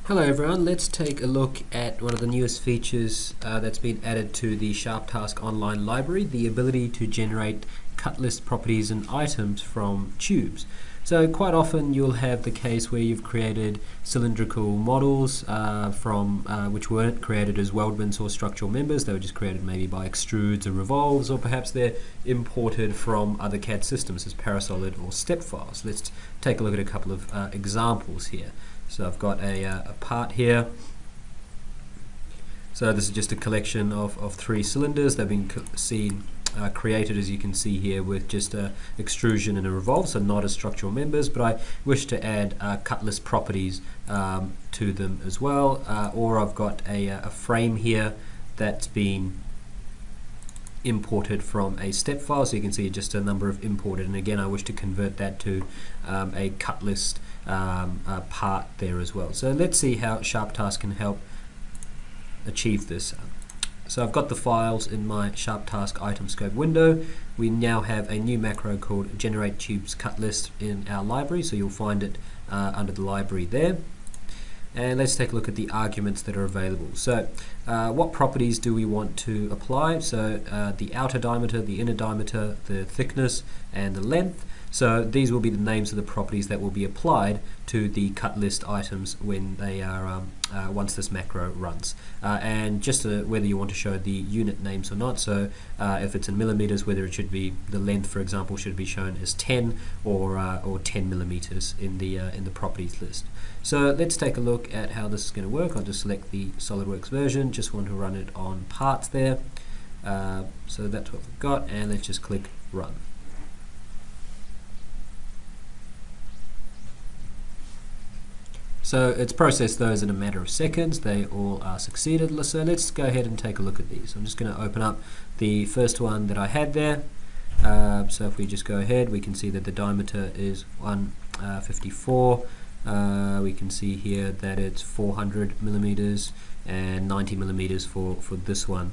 Hello everyone, let's take a look at one of the newest features that's been added to the SharpTask online library, the ability to generate cut list properties and items from tubes. So quite often you'll have the case where you've created cylindrical models which weren't created as weldments or structural members. They were just created maybe by extrudes or revolves, or perhaps they're imported from other CAD systems as parasolid or step files. Let's take a look at a couple of examples here. So I've got a part here. So this is just a collection of three cylinders. They've been created, as you can see here, with just a extrusion and a revolve, so not as structural members, but I wish to add cut list properties to them as well. Or I've got a frame here that's been imported from a step file, so you can see just a number of imported, and again I wish to convert that to a cut list part there as well. So let's see how SharpTask can help achieve this. So I've got the files in my SharpTask item scope window. We now have a new macro called generate tubes cut list in our library, so you'll find it under the library there. And let's take a look at the arguments that are available. So what properties do we want to apply? So the outer diameter, the inner diameter, the thickness, and the length. So these will be the names of the properties that will be applied to the cut list items when they are once this macro runs. And just whether you want to show the unit names or not. So if it's in millimeters, whether it should be the length, for example, should be shown as 10 or 10 millimeters in the properties list. So let's take a look at how this is going to work. I'll just select the SOLIDWORKS version. Just want to run it on parts there. So that's what we've got, and let's just click run. So it's processed those in a matter of seconds. They all are succeeded. So let's go ahead and take a look at these. I'm just going to open up the first one that I had there. So if we just go ahead, we can see that the diameter is 154. We can see here that it's 400 millimeters and 90 millimeters for this one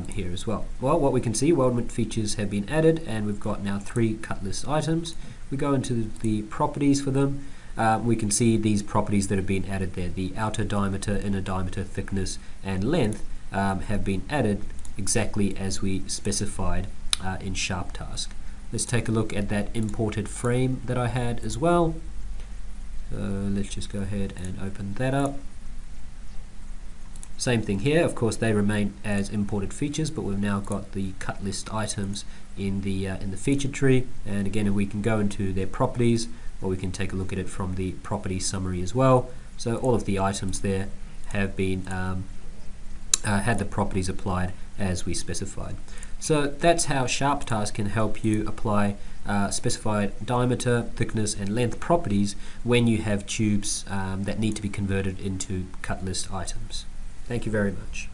here as well. Well, what we can see, weldment features have been added, and we've got now 3 cut list items. We go into the properties for them. We can see these properties that have been added there. The outer diameter, inner diameter, thickness, and length have been added exactly as we specified in SharpTask. Let's take a look at that imported frame that I had as well. Let's just go ahead and open that up. Same thing here. Of course, they remain as imported features, but we've now got the cut list items in the feature tree. And again, we can go into their properties, or we can take a look at it from the property summary as well. So all of the items there have been had the properties applied as we specified. So that's how SharpTask can help you apply specified diameter, thickness, and length properties when you have tubes that need to be converted into cut list items. Thank you very much.